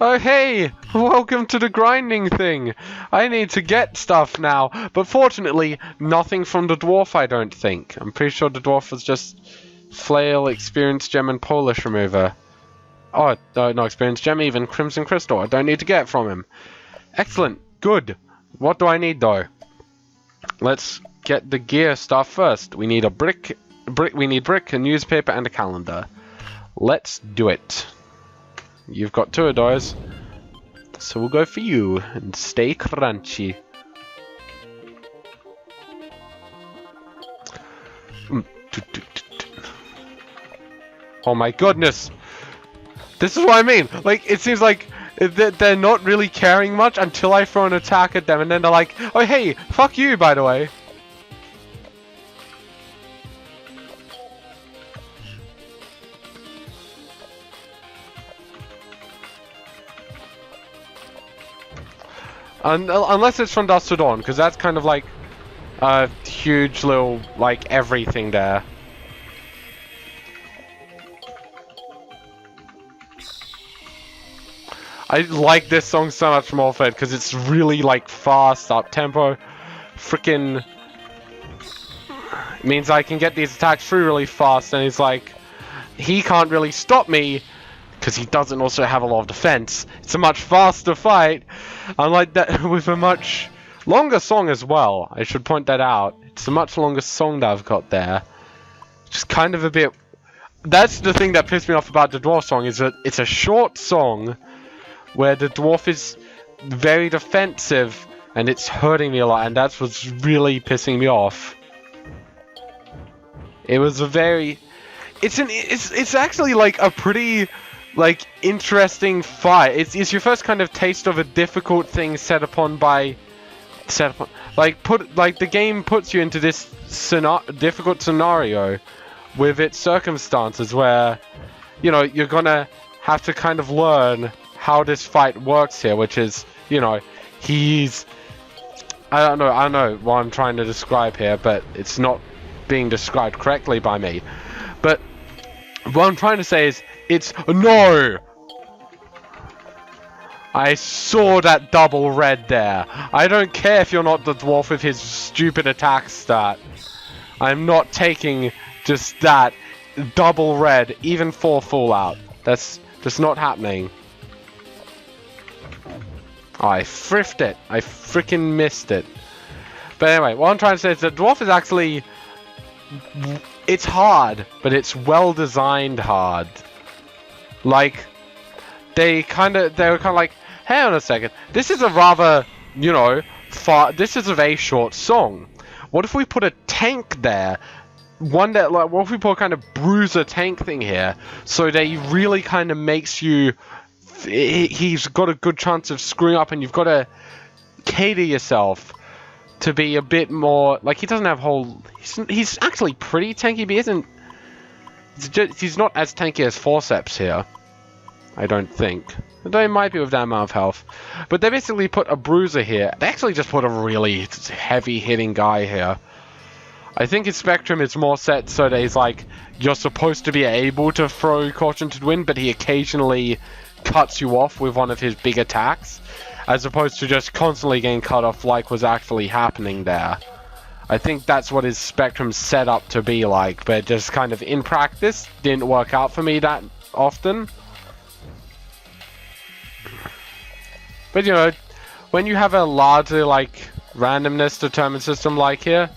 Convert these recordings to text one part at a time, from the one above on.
Oh hey, welcome to the grinding thing. I need to get stuff now, but fortunately, nothing from the dwarf, I don't think. I'm pretty sure the dwarf was just flail, experience gem, and polish remover. Oh, no experience gem, even crimson crystal. I don't need to get from him. Excellent, good. What do I need though? Let's get the gear stuff first. We need a brick, we need brick, a newspaper, and a calendar. Let's do it. You've got 2 of those, so we'll go for you and stay crunchy. Oh my goodness! This is what I mean. Like, it seems like they're not really caring much until I throw an attack at them, and then they're like, "Oh hey, fuck you, by the way." Unless it's from Dusk to Dawn, because that's kind of like a huge little, like, everything there. I like this song so much more, Fed, because it's really, like, fast, up-tempo. Freaking means I can get these attacks through really fast, and he's like, he can't really stop me, because he doesn't also have a lot of defense. It's a much faster fight, unlike that with a much longer song as well. I should point that out. It's a much longer song that I've got there. Just kind of a bit... That's the thing that pissed me off about the dwarf song, is that it's a short song where the dwarf is very defensive, and it's hurting me a lot, and that's what's really pissing me off. It was a very... It's actually like a pretty... like, interesting fight. It's your first kind of taste of a difficult thing set upon, like, the game puts you into this difficult scenario with its circumstances where, you know, you're gonna have to kind of learn how this fight works here, which is, you know, I don't know what I'm trying to describe here, but it's not being described correctly by me. But what I'm trying to say is, no! I saw that double red there. I don't care if you're not the dwarf with his stupid attack stat. I'm not taking just that double red, even for Fallout. That's just not happening. Oh, I friffed it. I freaking missed it. But anyway, what I'm trying to say is that dwarf is actually... It's hard, but it's well designed hard. Like, they were kind of like, hang on a second, this is a rather, you know, this is a very short song. What if we put a tank there? One that, like, what if we put a kind of bruiser tank thing here, so that he really kind of makes you, he's got a good chance of screwing up, and you've got to cater yourself to be a bit more, like, he doesn't have he's actually pretty tanky, but he isn't, he's not as tanky as Forceps here, I don't think. Though he might be with that amount of health. But they basically put a bruiser here. They actually just put a really heavy hitting guy here. I think his spectrum is more set so that he's like, you're supposed to be able to throw Caution to the Wind, but he occasionally cuts you off with one of his big attacks, as opposed to just constantly getting cut off like was actually happening there. I think that's what his spectrum's set up to be like, but just kind of in practice didn't work out for me that often. But you know, when you have a largely like randomness determined system like here,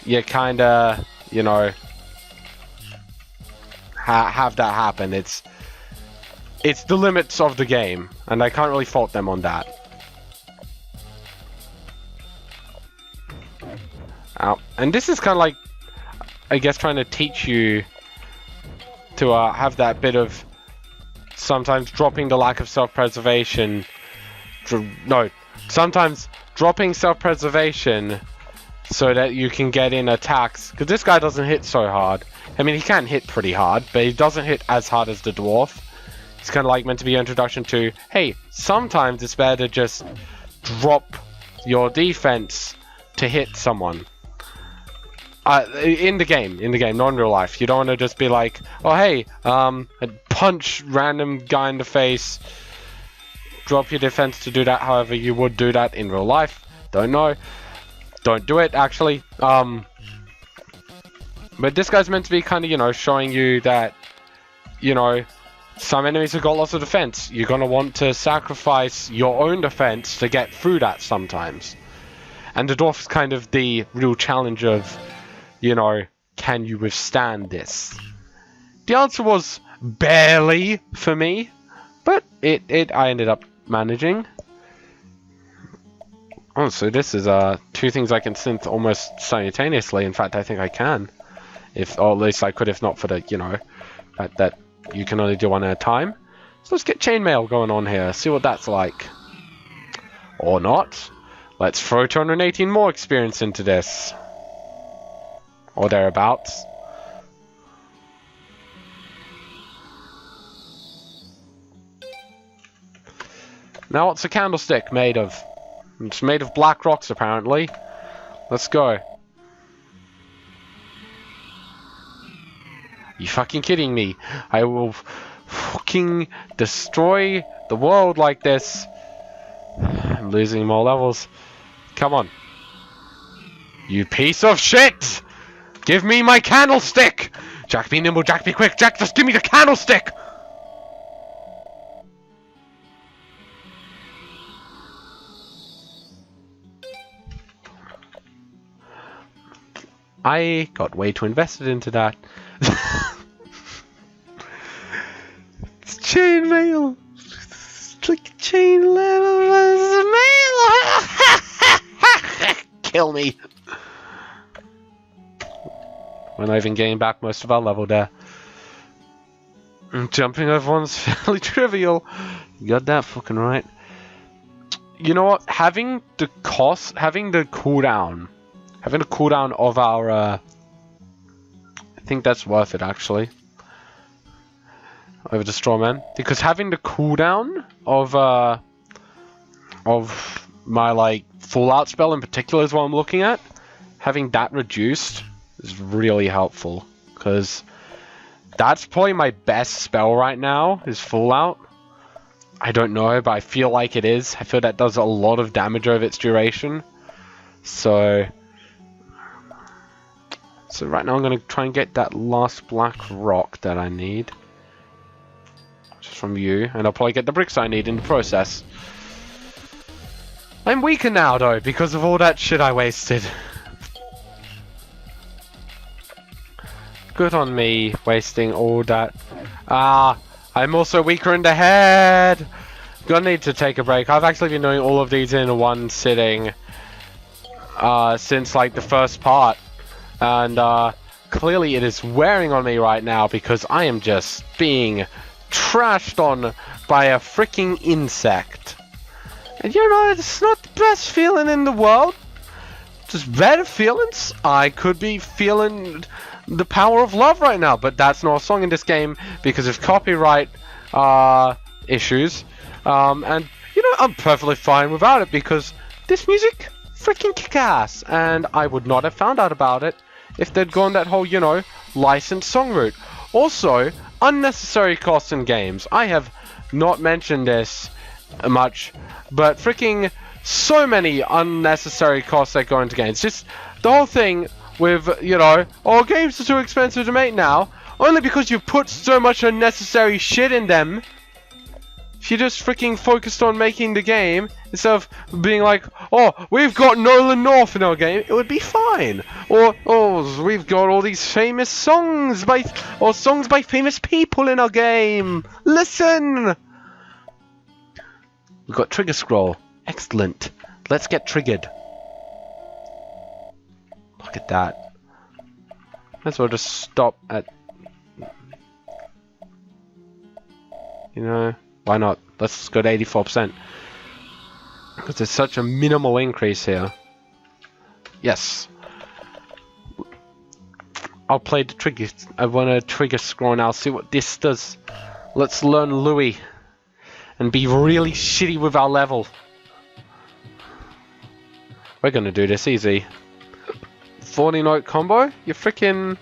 you kinda, you know, have that happen. It's the limits of the game, and I can't really fault them on that. And this is kind of like, I guess, trying to teach you to have that bit of sometimes dropping the lack of self-preservation. No, sometimes dropping self-preservation so that you can get in attacks. Because this guy doesn't hit so hard. I mean, he can hit pretty hard, but he doesn't hit as hard as the dwarf. It's kind of like meant to be an introduction to, hey, sometimes it's better to just drop your defense to hit someone. In the game, not in real life. You don't want to just be like, oh hey, punch random guy in the face, drop your defense to do that however you would do that in real life. Don't know. Don't do it, actually. But this guy's meant to be kind of, you know, showing you that, you know, some enemies have got lots of defense. You're going to want to sacrifice your own defense to get through that sometimes. And the dwarf is kind of the real challenge of, you know, can you withstand this? The answer was barely for me, but I ended up managing. Oh, so this is two things I can synth almost simultaneously. In fact, I think I can. Or at least I could if not for the, you know, fact that you can only do one at a time. So let's get chainmail going on here, see what that's like. Or not. Let's throw 218 more experience into this. Or thereabouts. Now what's a candlestick made of? It's made of black rocks apparently. Let's go. You fucking kidding me? I will fucking destroy the world like this. I'm losing more levels. Come on. You piece of shit! Give me my candlestick! Jack be nimble, Jack be quick, Jack just give me the candlestick! I got way too invested into that. It's chainmail. It's like chain level mail. Kill me. We're not even getting back most of our level there. Jumping over one's fairly trivial. You got that fucking right. You know what? Having the cooldown of our, I think that's worth it actually. Over the strawman, because having the cooldown of my like fallout spell in particular is what I'm looking at. Having that reduced is really helpful, because that's probably my best spell right now is fallout. I don't know, but I feel like it is. I feel that does a lot of damage over its duration. So right now I'm going to try and get that last black rock that I need. Just from you. And I'll probably get the bricks I need in the process. I'm weaker now though, because of all that shit I wasted. Good on me, wasting all that. I'm also weaker in the head. Gonna need to take a break. I've actually been doing all of these in one sitting. Since like the first part. And clearly it is wearing on me right now because I am just being trashed on by a freaking insect. And you know, it's not the best feeling in the world. Just better feelings. I could be feeling the power of love right now, but that's not a song in this game because of copyright issues. And you know, I'm perfectly fine without it because this music freaking kick-ass, and I would not have found out about it if they'd gone that whole, you know, licensed song route. Also, unnecessary costs in games. I have not mentioned this much, but freaking so many unnecessary costs that go into games. Just the whole thing with, you know, oh, games are too expensive to make now, only because you put so much unnecessary shit in them. If you just freaking focused on making the game, instead of being like, oh, we've got Nolan North in our game, it would be fine. Or, oh, we've got all these famous songs by famous people in our game. Listen! We've got Trigger Scroll. Excellent. Let's get triggered. Look at that. Might as well just stop at... You know... Why not? Let's go to 84%. Because there's such a minimal increase here. Yes. I'll play the trigger. I want to trigger scroll now. See what this does. Let's learn Louis. And be really shitty with our level. We're going to do this easy. 40-note combo? You freaking...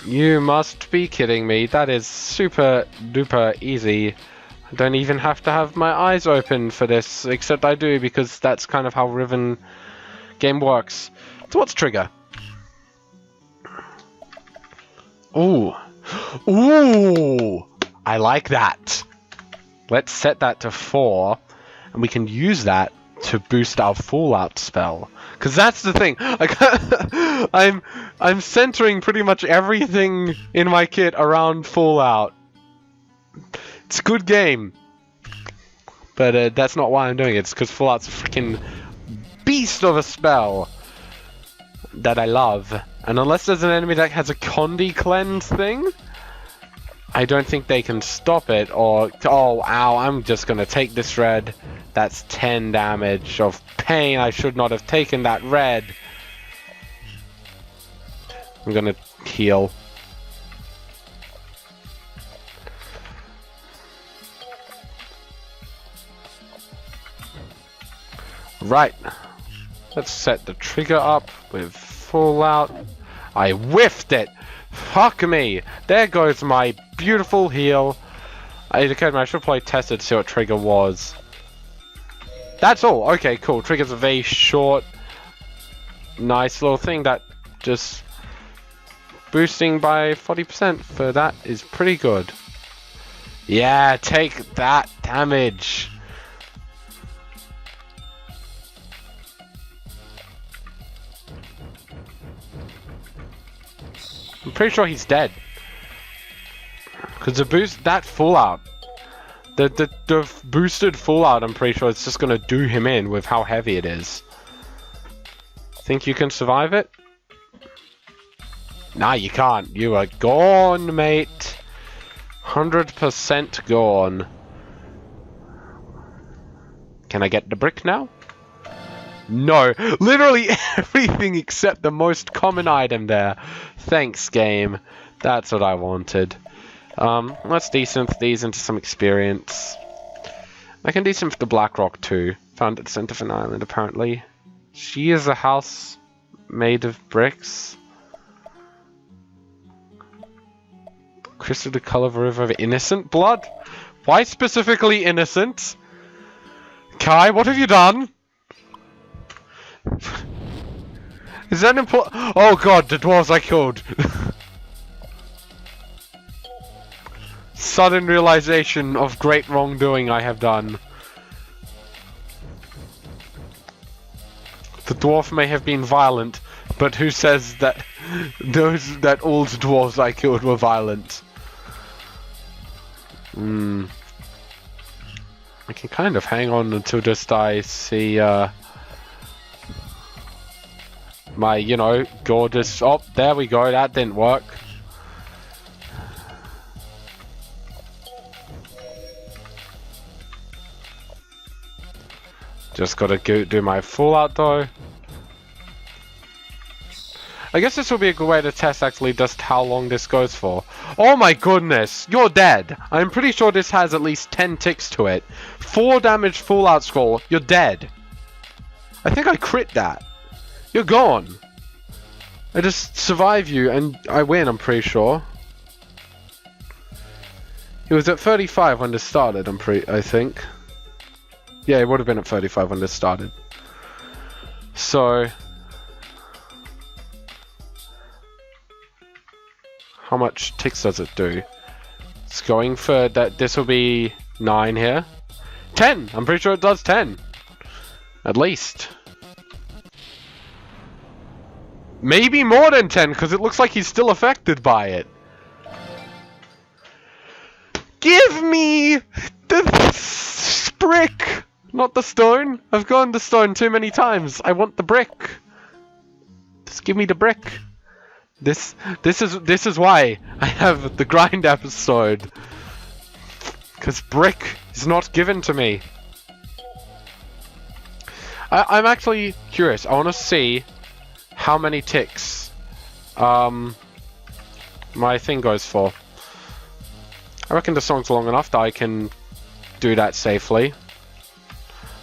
You must be kidding me. That is super duper easy. I don't even have to have my eyes open for this, except I do, because that's kind of how Riven game works. So what's trigger? Ooh. Ooh! I like that. Let's set that to 4, and we can use that to boost our Fallout spell. Because that's the thing. I'm centering pretty much everything in my kit around Fallout. It's a good game. But that's not why I'm doing it. It's because Fallout's a freaking beast of a spell that I love. And unless there's an enemy that has a Condi cleanse thing, I don't think they can stop it. Or, oh, ow, I'm just going to take this red. That's 10 damage of pain. I should not have taken that red. I'm going to heal. Right. Let's set the trigger up with Fallout. I whiffed it! Fuck me! There goes my beautiful heal. It occurred to me I should probably test it to see what trigger was. That's all. Okay, cool. Trigger's a very short, nice little thing that just boosting by 40% for that is pretty good. Yeah, take that damage. I'm pretty sure he's dead. Because the boost, that Fallout, the boosted Fallout, I'm pretty sure it's just going to do him in with how heavy it is. Think you can survive it? Nah, you can't. You are gone, mate. 100% gone. Can I get the brick now? No, literally everything except the most common item there. Thanks, game. That's what I wanted. Let's desynth these into some experience. I can desynth the Black Rock too. Found at the center of an island, apparently. She is a house made of bricks. Crystal the color of a river of innocent blood? Why specifically innocent? Kai, what have you done? Is that important? Oh god, the dwarves I killed. Sudden realization of great wrongdoing I have done. The dwarf may have been violent, but who says that that all the dwarves I killed were violent? I can kind of hang on until just I see my, you know, gorgeous... Oh, there we go. That didn't work. Just gotta go do my Fallout though. I guess this will be a good way to test actually just how long this goes for. Oh my goodness, you're dead. I'm pretty sure this has at least 10 ticks to it. 4 damage Fallout score, you're dead. I think I crit that. You're gone. I just survive you and I win, I'm pretty sure. He was at 35 when this started, I think. Yeah, it would have been at 35 when this started. So... how much ticks does it do? It's going for that. This will be 9 here. 10! I'm pretty sure it does 10. At least. Maybe more than 10, because it looks like he's still affected by it. Give me the brick! Not the stone. I've gone the stone too many times. I want the brick. Just give me the brick. This is why I have the grind episode. Because brick is not given to me. I'm actually curious. I want to see how many ticks my thing goes for. I reckon the song's long enough that I can do that safely.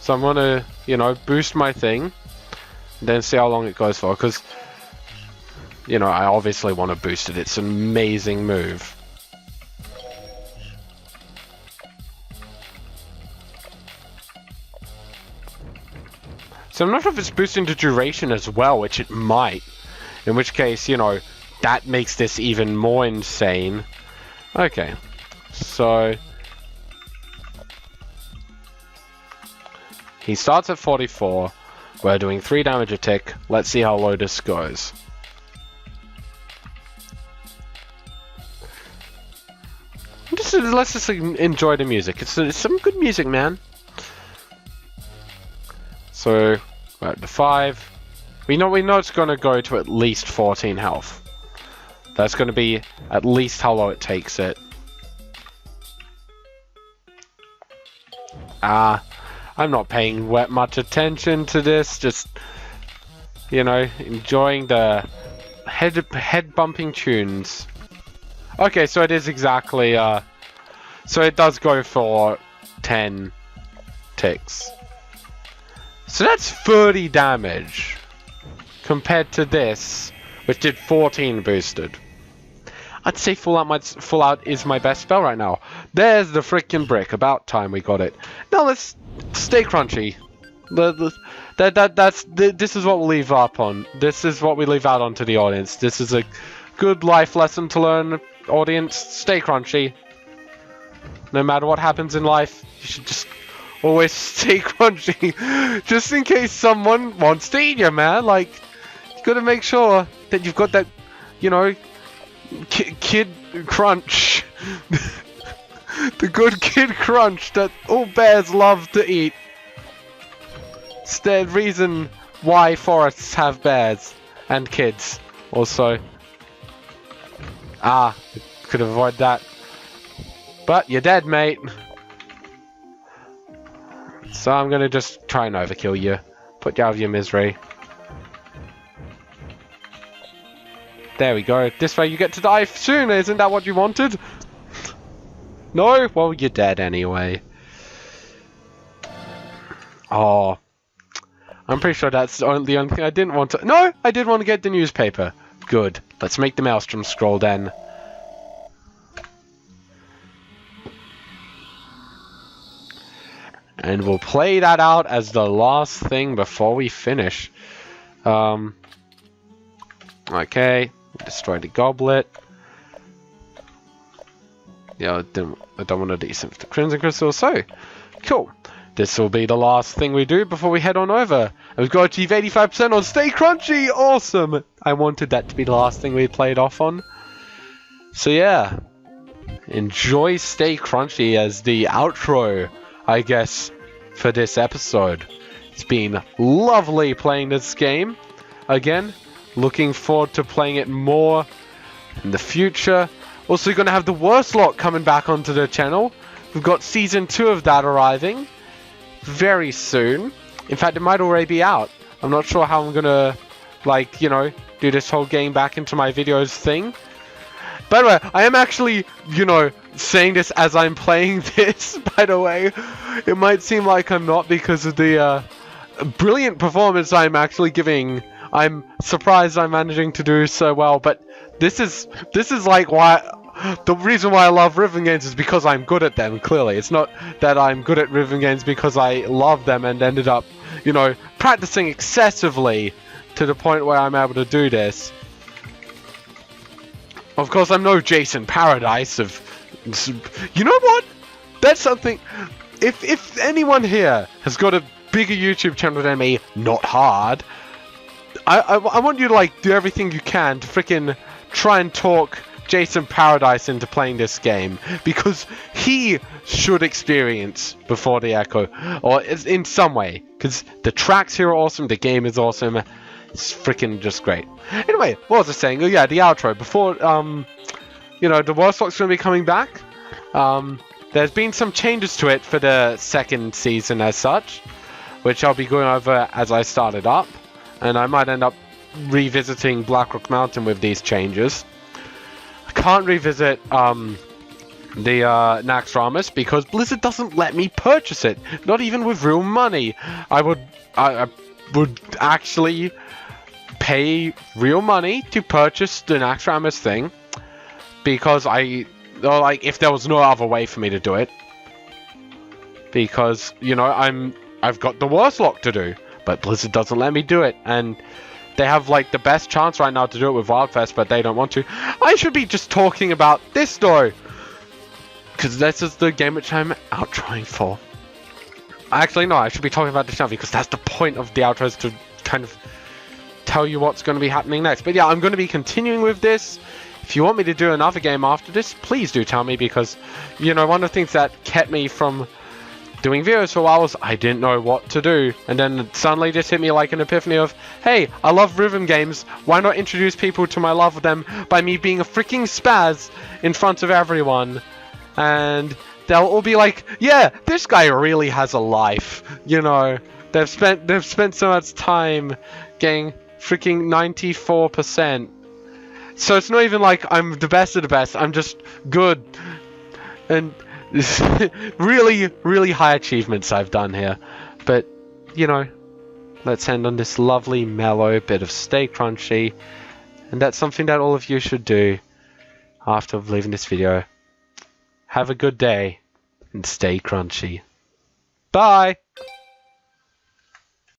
So I'm gonna, you know, boost my thing, then see how long it goes for. Because, you know, I obviously want to boost it. It's an amazing move. So I'm not sure if it's boosting the duration as well, which it might. In which case, you know, that makes this even more insane. Okay. So... he starts at 44. We're doing 3 damage a tick. Let's see how low this goes. Let's just enjoy the music. It's some good music, man. So, we're at the 5. We know it's going to go to at least 14 health. That's going to be at least how low it takes it. I'm not paying much attention to this. Just, you know, enjoying the head bumping tunes. Okay, so it is exactly, so it does go for 10 ticks. So that's 30 damage compared to this, which did 14 boosted. I'd say Full Out is my best spell right now. There's the freaking brick. About time we got it. Now let's stay crunchy. This is what we'll leave up on. This is what we leave out onto the audience. This is a good life lesson to learn, audience. Stay crunchy. No matter what happens in life, you should just always stay crunchy. Just in case someone wants to eat you, man. Like, you gotta make sure that you've got that, you know, kid crunch. The good kid crunch that all bears love to eat. It's the reason why forests have bears and kids also. Could avoid that. But you're dead, mate. So I'm gonna just try and overkill you. Put you out of your misery. There we go. This way you get to die soon. Isn't that what you wanted? No? Well, you're dead anyway. Oh. I'm pretty sure that's the only thing I didn't want to... No! I did want to get the newspaper. Good. Let's make the Maelstrom scroll then. And we'll play that out as the last thing before we finish. Okay. Destroy the goblet. Yeah, I don't want to decent the Crimson Crystal, so cool. This will be the last thing we do before we head on over. And we've got to achieve 85% on Stay Crunchy! Awesome! I wanted that to be the last thing we played off on. So yeah. Enjoy Stay Crunchy as the outro, I guess, for this episode. It's been lovely playing this game. Again, looking forward to playing it more in the future. Also, going to have the Worst Lot coming back onto the channel. We've got Season 2 of that arriving very soon. In fact, it might already be out. I'm not sure how I'm going to, like, you know, do this whole game back into my videos thing. By the way, I am actually, you know, saying this as I'm playing this, by the way. It might seem like I'm not because of the brilliant performance I'm actually giving. I'm surprised I'm managing to do so well, but this is like why... The reason why I love rhythm games is because I'm good at them, clearly. It's not that I'm good at rhythm games because I love them and ended up, you know, practicing excessively to the point where I'm able to do this. Of course, I'm no Jason Paradise of... You know what? That's something... If anyone here has got a bigger YouTube channel than me, not hard, I want you to, like, do everything you can to freaking try and talk Jason Paradise into playing this game, because he should experience Before the Echo, or in some way, because the tracks here are awesome, the game is awesome, it's freaking just great. Anyway, what was I saying? Oh yeah, the outro. Before, you know, the Worst Lot's going to be coming back. There's been some changes to it for the second season as such, which I'll be going over as I start it up, and I might end up revisiting Blackrock Mountain with these changes. I can't revisit the Naxxramas because Blizzard doesn't let me purchase it, not even with real money. I would actually pay real money to purchase the Naxxramas thing, because like, if there was no other way for me to do it, because, you know, I've got the Worst Lot to do. but Blizzard doesn't let me do it, and they have like the best chance right now to do it with Wildfest, but they don't want to. I should be just talking about this though, because this is the game which I'm outroing for. Actually, no, I should be talking about this now because that's the point of the outro, is to kind of tell you what's going to be happening next. But yeah, I'm going to be continuing with this. If you want me to do another game after this, please do tell me, because, you know, one of the things that kept me from doing videos for a while was I didn't know what to do. And then suddenly just hit me like an epiphany of, hey, I love rhythm games. Why not introduce people to my love of them by me being a freaking spaz in front of everyone? And they'll all be like, yeah, this guy really has a life. You know, they've spent so much time getting freaking 94%. So it's not even like I'm the best of the best. I'm just good. And really, really high achievements I've done here. But, you know, let's end on this lovely, mellow bit of Stay Crunchy. And that's something that all of you should do after leaving this video. Have a good day and stay crunchy. Bye!